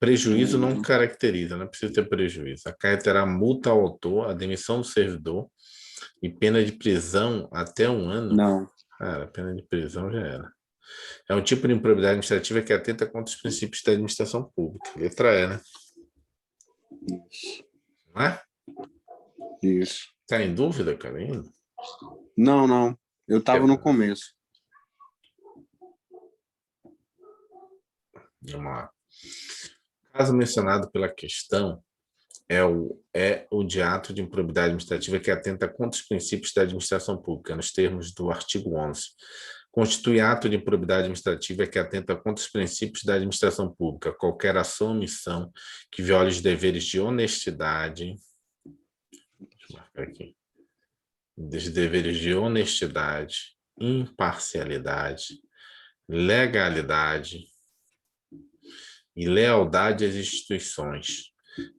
Prejuízo não caracteriza, não precisa ter prejuízo. Acarreterá multa ao autor, a demissão do servidor e pena de prisão até 1 ano? Não. Cara, pena de prisão já era. É um tipo de improbidade administrativa que atenta contra os princípios da administração pública. Letra E, né? Isso. Não é? Isso. Tá em dúvida, cara? Ainda? Não. Eu estava no começo. Vamos lá. O caso mencionado pela questão é o de ato de improbidade administrativa que atenta contra os princípios da administração pública, nos termos do artigo 11. Constitui ato de improbidade administrativa que atenta contra os princípios da administração pública, qualquer ação ou omissão que viole os deveres de honestidade. Deixa eu marcar aqui. Dos deveres de honestidade, imparcialidade, legalidade e lealdade às instituições.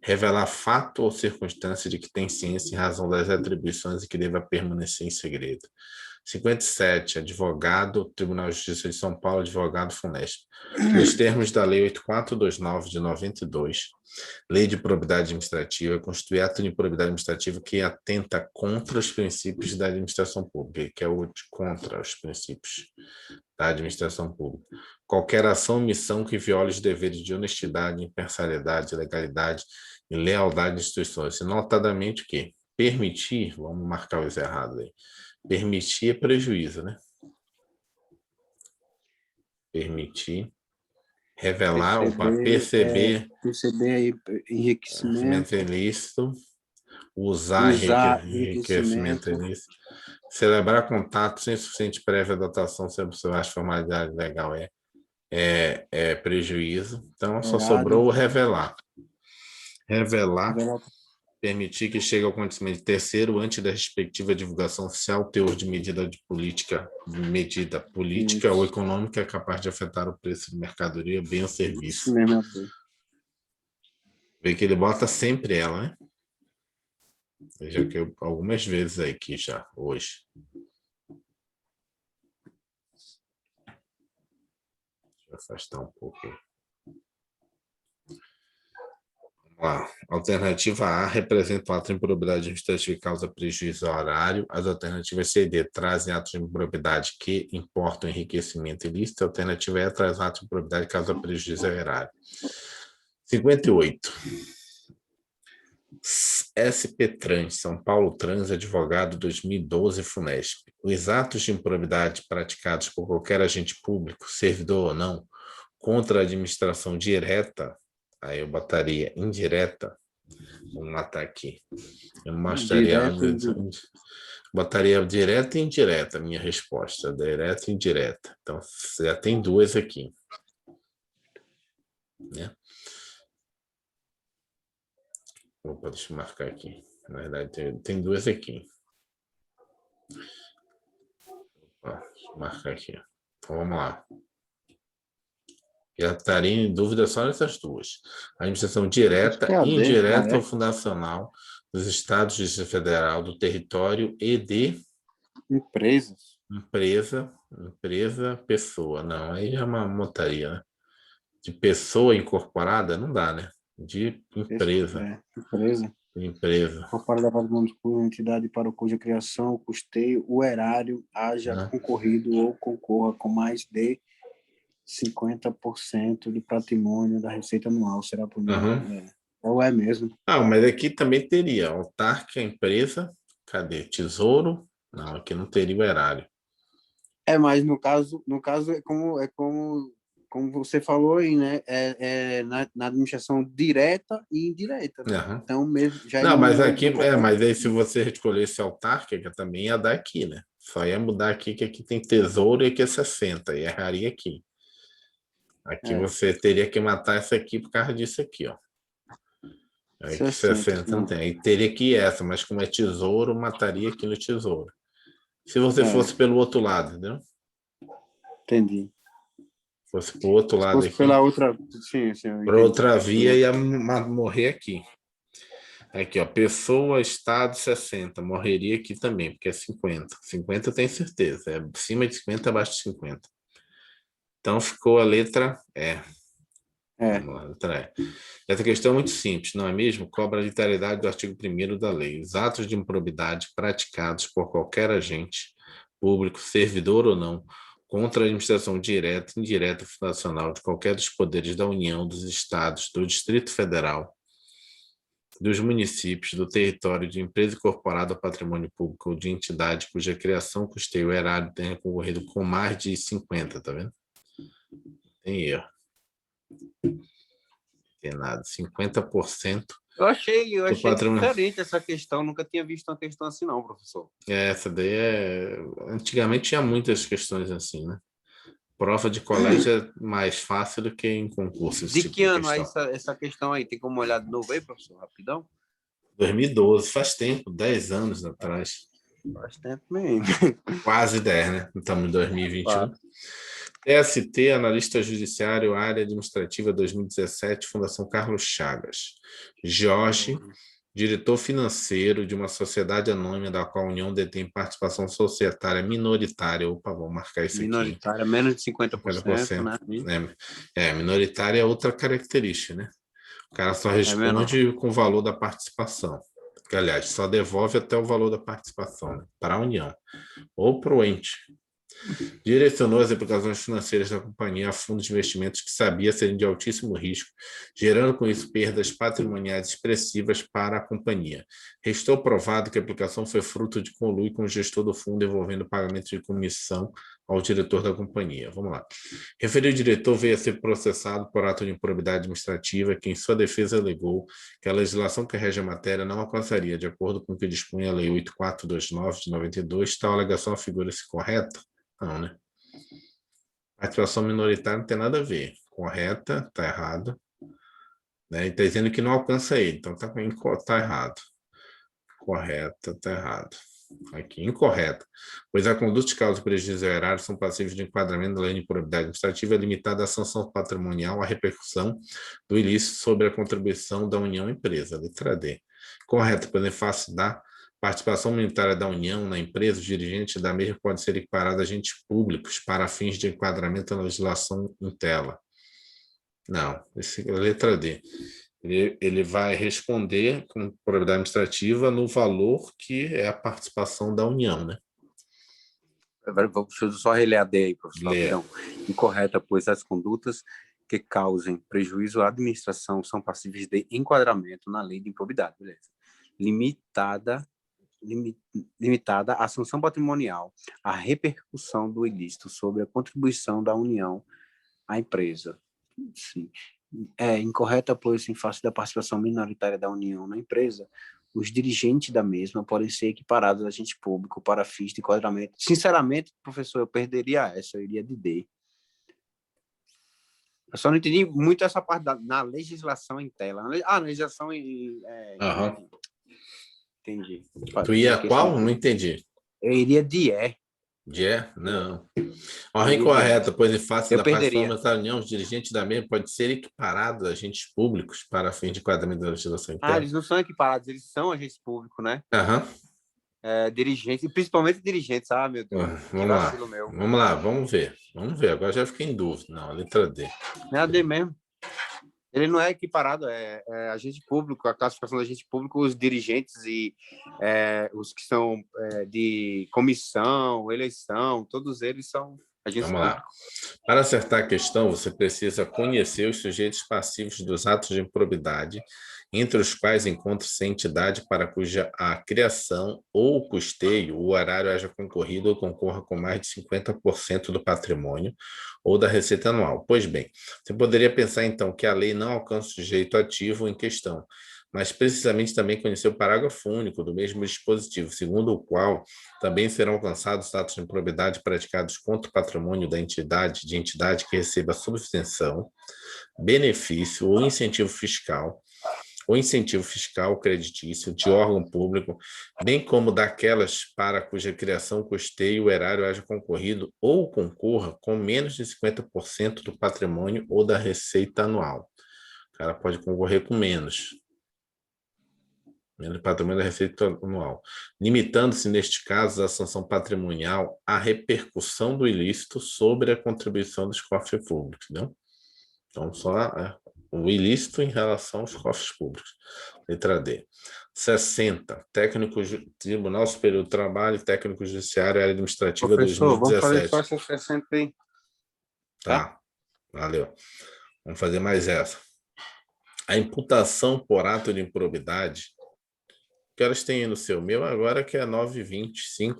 Revelar fato ou circunstância de que tem ciência em razão das atribuições e que deva permanecer em segredo. 57. Advogado, Tribunal de Justiça de São Paulo, advogado FUNESP. Nos termos da Lei 8429 de 92, Lei de Probidade Administrativa, constitui ato de probidade administrativa que atenta contra os princípios da administração pública, que é o de contra os princípios da administração pública. Qualquer ação ou omissão que viole os deveres de honestidade, imparcialidade, legalidade e lealdade às instituições. E notadamente o quê? Permitir, vamos marcar os errados aí, permitir é prejuízo, né? Permitir, revelar, perceber aí enriquecimento ilícito, usar enriquecimento ilícito, celebrar contato sem suficiente prévia dotação se observar as formalidades legais é prejuízo. Então, só sobrou o revelar. Revelar, permitir que chegue ao conhecimento de terceiro antes da respectiva divulgação oficial, teor de medida política ou econômica capaz de afetar o preço de mercadoria, bem ou serviço. Vê que ele bota sempre ela, né? Já que algumas vezes aqui já, hoje. Deixa eu afastar um pouco. Lá. Alternativa A representa o ato de improbidade administrativa e causa prejuízo ao horário. As alternativas C e D trazem atos de improbidade que importam enriquecimento ilícito. A alternativa E traz ato de improbidade que causa prejuízo ao erário. 58. SP Trans, São Paulo Trans, advogado 2012, FUNESP. Os atos de improbidade praticados por qualquer agente público, servidor ou não, contra a administração direta, aí eu botaria indireta, vamos matar aqui, eu mostraria, botaria direta e indireta a minha resposta, direta e indireta. Então, já tem duas aqui, né? Opa, deixa eu marcar aqui. Na verdade, tem duas aqui. Deixa eu marcar aqui. Então, vamos lá. Já estaria em dúvida só nessas duas. A administração direta e indireta ou fundacional dos estados do Distrito Federal, do território e de empresas. Empresa, pessoa. Não, aí é uma montaria, né? De pessoa incorporada, não dá, né? De empresa. Empresa. Incorporada por entidade para cuja criação, custeio, o erário haja concorrido ou concorra com mais de 50% do patrimônio da receita anual. Será por ou é mesmo? Mas aqui também teria autarca, empresa, cadê? Tesouro? Não, aqui não teria o erário. Mas no caso como você falou aí, né? Na administração direta e indireta. Né? Então mesmo já não, mas aqui mas aí se você escolhesse autárquica também ia dar aqui, né? Só ia mudar aqui que aqui tem tesouro e aqui é 60, e erraria aqui. Aqui você teria que matar essa aqui por causa disso aqui, ó. Aqui 60 não tem. Aí teria que ir essa, mas como é tesouro, mataria aqui no tesouro. Se você fosse pelo outro lado, entendeu? Entendi. Fosse para o outro lado aqui. Pela outra, sim, para outra via, ia morrer aqui. Aqui, ó, pessoa, estado, 60. Morreria aqui também, porque é 50. 50 eu tenho certeza. É acima de 50, abaixo de 50. Então, ficou a letra E. Vamos lá, letra E. Essa questão é muito simples, não é mesmo? Cobra a literalidade do artigo 1º da lei. Os atos de improbidade praticados por qualquer agente público, servidor ou não, contra a administração direta, indireta e fundacional de qualquer dos poderes da União, dos Estados, do Distrito Federal, dos municípios, do território de empresa incorporada ao patrimônio público ou de entidade cuja criação, custeio, erário tenha concorrido com mais de 50, tá vendo? Tem erro. Tem nada, 50%. Eu achei diferente essa questão, nunca tinha visto uma questão assim não, professor. Essa daí antigamente tinha muitas questões assim, né? Prova de colégio é mais fácil do que em concurso. De que ano é essa questão aí? Tem como olhar de novo aí, professor, rapidão? 2012, faz tempo, 10 anos atrás. Faz tempo mesmo. Quase 10, né? Estamos em 2021. TST, Analista Judiciário, Área Administrativa 2017, Fundação Carlos Chagas. Jorge, diretor financeiro de uma sociedade anônima da qual a União detém participação societária minoritária. Opa, vamos marcar isso aqui. Minoritária, menos de 50%, né? Minoritária é outra característica, né? O cara só responde com o valor da participação. Que, aliás, só devolve até o valor da participação, né? Para a União ou para o ente. Direcionou as aplicações financeiras da companhia a fundos de investimentos que sabia serem de altíssimo risco, gerando com isso perdas patrimoniais expressivas para a companhia. Restou provado que a aplicação foi fruto de conluio com o gestor do fundo envolvendo pagamento de comissão ao diretor da companhia. Vamos lá. Referido diretor veio a ser processado por ato de improbidade administrativa, que em sua defesa alegou que a legislação que rege a matéria não alcançaria, de acordo com o que dispunha a Lei 8429 de 92, tal alegação afigura-se correta? Não, né? Participação minoritária não tem nada a ver. Correta, está errado. Né? E está dizendo que não alcança ele, então está errado. Correta, está errado. Aqui, incorreta. Pois a conduta de causa de prejuízo ao erário são passíveis de enquadramento da lei de improbidade administrativa limitada à sanção patrimonial, à repercussão do ilícito sobre a contribuição da União à empresa. Letra D. Correta, pois em face da participação minoritária da União na empresa, os dirigentes da mesma podem ser equiparados a agentes públicos para fins de enquadramento na legislação em tela. Não, letra D. Ele vai responder com probidade administrativa no valor que é a participação da União, né? Deixa eu só reler a D aí, professor, Lê. rapidão. Incorreta, pois as condutas que causem prejuízo à administração são passíveis de enquadramento na lei de improbidade, beleza. Limitada à sanção patrimonial, a repercussão do ilícito sobre a contribuição da União à empresa. Sim. Incorreta, pois, em face da participação minoritária da União na empresa, os dirigentes da mesma podem ser equiparados a agente público para fins de enquadramento. Sinceramente, professor, eu perderia essa, eu iria de D. Eu só não entendi muito essa parte na legislação em tela. Na legislação em... Entendi. Tu ia qual? Não entendi. Eu iria de E. Não. Ordem incorreta, pois em face da participação da União, os dirigentes da mesma podem ser equiparados a agentes públicos para fins de enquadramento da legislação interna. Eles não são equiparados, eles são agentes públicos, né? Dirigentes, principalmente dirigentes. Meu Deus. Vamos lá, vamos ver. Agora já fiquei em dúvida. Não, a letra D. É a D mesmo. Ele não é equiparado, é agente público, a classificação do agente público, os dirigentes e os que são de comissão, eleição, todos eles são agentes públicos. Vamos lá. Para acertar a questão, você precisa conhecer os sujeitos passivos dos atos de improbidade, entre os quais encontra-se a entidade para cuja a criação ou custeio o erário haja concorrido ou concorra com mais de 50% do patrimônio ou da receita anual. Pois bem, você poderia pensar, então, que a lei não alcança o sujeito ativo em questão, mas precisamente também conhecer o parágrafo único do mesmo dispositivo, segundo o qual também serão alcançados atos de improbidade praticados contra o patrimônio da entidade que receba subvenção, benefício ou incentivo fiscal creditício de órgão público, bem como daquelas para cuja criação, custeio o erário haja concorrido ou concorra com menos de 50% do patrimônio ou da receita anual. O cara pode concorrer com menos do patrimônio da receita anual, limitando-se, neste caso, a sanção patrimonial à repercussão do ilícito sobre a contribuição dos cofres públicos, entendeu? Então, só o ilícito em relação aos cofres públicos. Letra D. 60. Tribunal Superior do Trabalho, Técnico Judiciário e Área Administrativa, professor, 2017. Vamos fazer só essa 60 aí. Tá, valeu. Vamos fazer mais essa. A imputação por ato de improbidade, que horas tem no seu? Meu agora que é 9h25.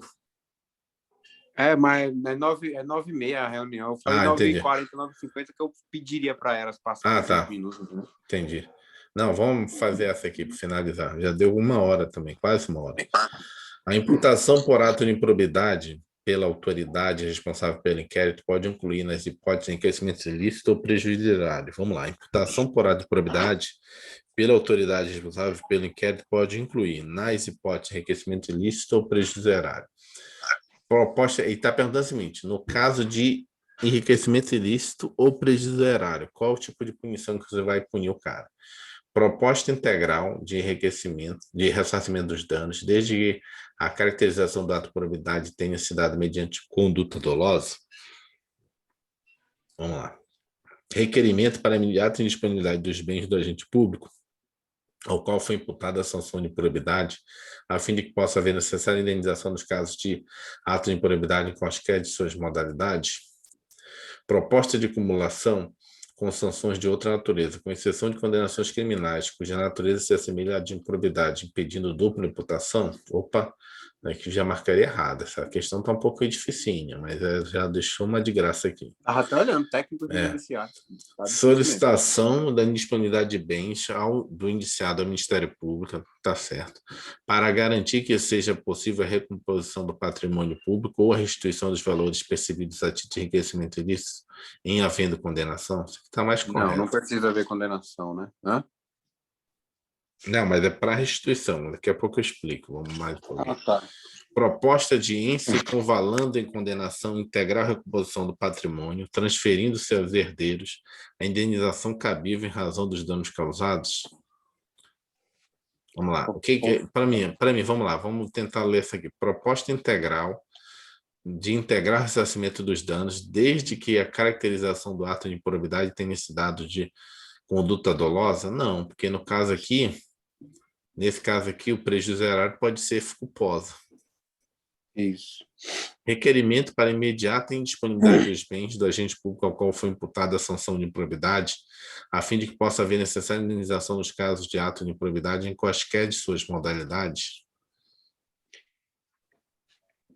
Mas é 9h30 a reunião. Eu falei 9h40, 9h50 que eu pediria para elas passar 5 minutos. Né? Entendi. Não, vamos fazer essa aqui para finalizar. Já deu 1 hora também, quase 1 hora. A imputação por ato de improbidade pela autoridade responsável pelo inquérito pode incluir nas hipóteses de enriquecimento ilícito ou prejuízo erário. Vamos lá. A imputação por ato de improbidade pela autoridade responsável pelo inquérito pode incluir nas hipóteses de enriquecimento ilícito ou prejuízo erário. Proposta, e está perguntando o seguinte: no caso de enriquecimento ilícito ou prejuízo erário, qual o tipo de punição que você vai punir o cara? Proposta integral de enriquecimento, de ressarcimento dos danos, desde que a caracterização do ato de probidade tenha se dado mediante conduta dolosa. Vamos lá. Requerimento para imediata indisponibilidade dos bens do agente público, ao qual foi imputada a sanção de improbidade, a fim de que possa haver necessária indenização nos casos de ato de improbidade em quaisquer de suas modalidades. Proposta de acumulação com sanções de outra natureza, com exceção de condenações criminais, cuja natureza se assemelha à de improbidade, impedindo dupla imputação. Opa, aqui já marcaria errado. Essa questão está um pouco dificiinha, mas já deixou uma de graça aqui. Está olhando, técnico de judiciário. Solicitação da indisponibilidade de bens do indiciado ao Ministério Público, está certo, para garantir que seja possível a recomposição do patrimônio público ou a restituição dos valores percebidos a título de enriquecimento ilícito em havendo condenação. Isso está mais correto. Não precisa haver condenação, né? Não, mas é para restituição. Daqui a pouco eu explico. Vamos mais um pouquinho. Tá. Proposta de ênfase convalando em condenação integral a recomposição do patrimônio, transferindo-se aos herdeiros a indenização cabível em razão dos danos causados. Vamos lá. Para mim, vamos lá. Vamos tentar ler isso aqui. Proposta integral de integrar o ressarcimento dos danos, desde que a caracterização do ato de improbidade tenha se dado conduta dolosa? Não, porque no caso aqui, nesse caso aqui, o prejuízo erário pode ser culposa. Isso. Requerimento para imediata indisponibilidade dos bens do agente público ao qual foi imputada a sanção de improbidade, a fim de que possa haver necessária indenização nos casos de ato de improbidade em quaisquer de suas modalidades.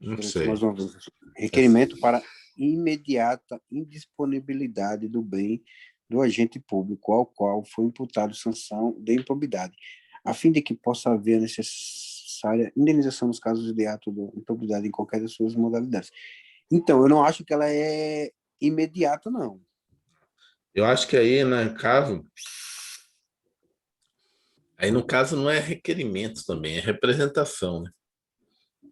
Não sei. Mais uma vez. Requerimento para imediata indisponibilidade do bem do agente público ao qual foi imputada sanção de improbidade, a fim de que possa haver a necessária indenização nos casos de ato de improbidade em qualquer das suas modalidades. Então, eu não acho que ela é imediata, não. Eu acho que aí, no caso não é requerimento também, é representação, né?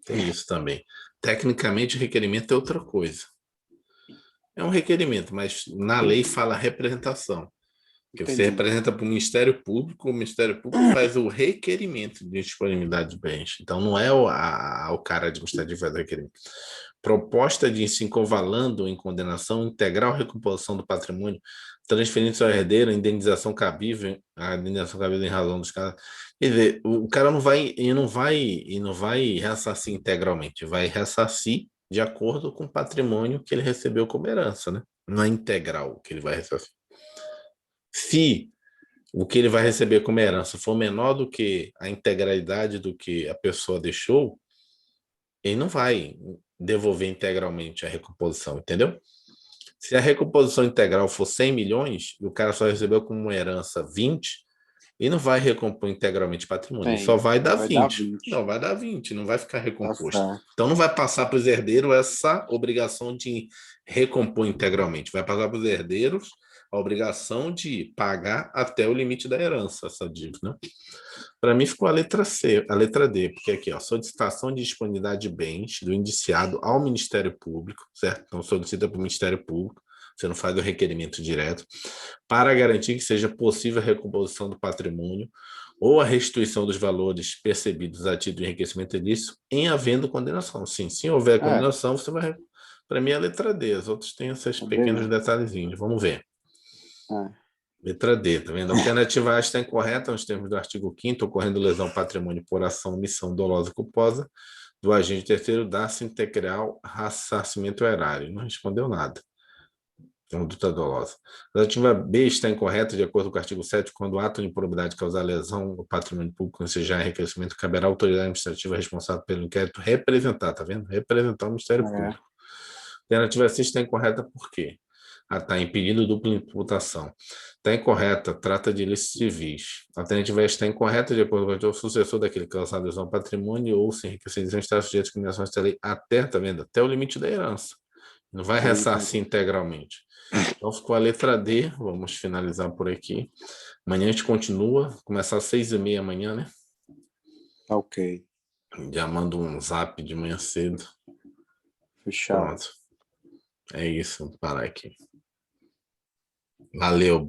Tem isso também. Tecnicamente, o requerimento é outra coisa. É um requerimento, mas na lei fala representação. Que você representa para o Ministério Público, o Ministério Público faz o requerimento de disponibilidade de bens. Então, não é o cara administrativo que faz o requerimento. Proposta de ensino covalando em condenação, integral recomposição do patrimônio, transferência ao herdeiro, indenização cabível, a indenização cabível em razão dos casos. Quer dizer, o cara não vai ressarcir integralmente, vai ressarcir de acordo com o patrimônio que ele recebeu como herança, né? Não é integral que ele vai ressarcir. Se o que ele vai receber como herança for menor do que a integralidade do que a pessoa deixou, ele não vai devolver integralmente a recomposição, entendeu? Se a recomposição integral for 100 milhões e o cara só recebeu como herança 20, ele não vai recompor integralmente patrimônio, ele só vai dar 20. Não, vai dar 20, não vai ficar recomposto. Então não vai passar para os herdeiros essa obrigação de recompor integralmente, vai passar para os herdeiros a obrigação de pagar até o limite da herança, essa dívida. Para mim ficou a letra C, a letra D, porque aqui, ó, solicitação de disponibilidade de bens do indiciado ao Ministério Público, certo? Então solicita para o Ministério Público, você não faz o requerimento direto, para garantir que seja possível a recomposição do patrimônio ou a restituição dos valores percebidos a título de enriquecimento ilícito em havendo condenação. Sim, se houver condenação, você vai... Para mim é a letra D, os outros têm esses pequenos detalhezinhos. Vamos ver. Letra D, tá vendo? A alternativa A está incorreta nos termos do artigo 5º, ocorrendo lesão ao patrimônio por ação, omissão dolosa culposa do agente terceiro, dá-se integral ressarcimento erário. Não respondeu nada. Conduta dolosa. A alternativa B está incorreta de acordo com o artigo 7º, quando o ato de improbidade causar lesão ao patrimônio público, ensejar enriquecimento, caberá à autoridade administrativa responsável pelo inquérito representar, tá vendo? Representar o Ministério Público. A alternativa C está incorreta por quê? Está impedindo dupla imputação. Está incorreta, trata de ilícitos civis. A alternativa está incorreta de acordo com o sucessor daquele que causar lesão ao patrimônio ou se enriquecer está sujeito a discriminação esta lei até, tá vendo? Até o limite da herança. Não vai ressarcir integralmente. Então ficou a letra D, vamos finalizar por aqui. Amanhã a gente continua, começar às 6h30 amanhã, né? Ok. Já mando um zap de manhã cedo. Fechado. Pronto. É isso, vou parar aqui. Valeu.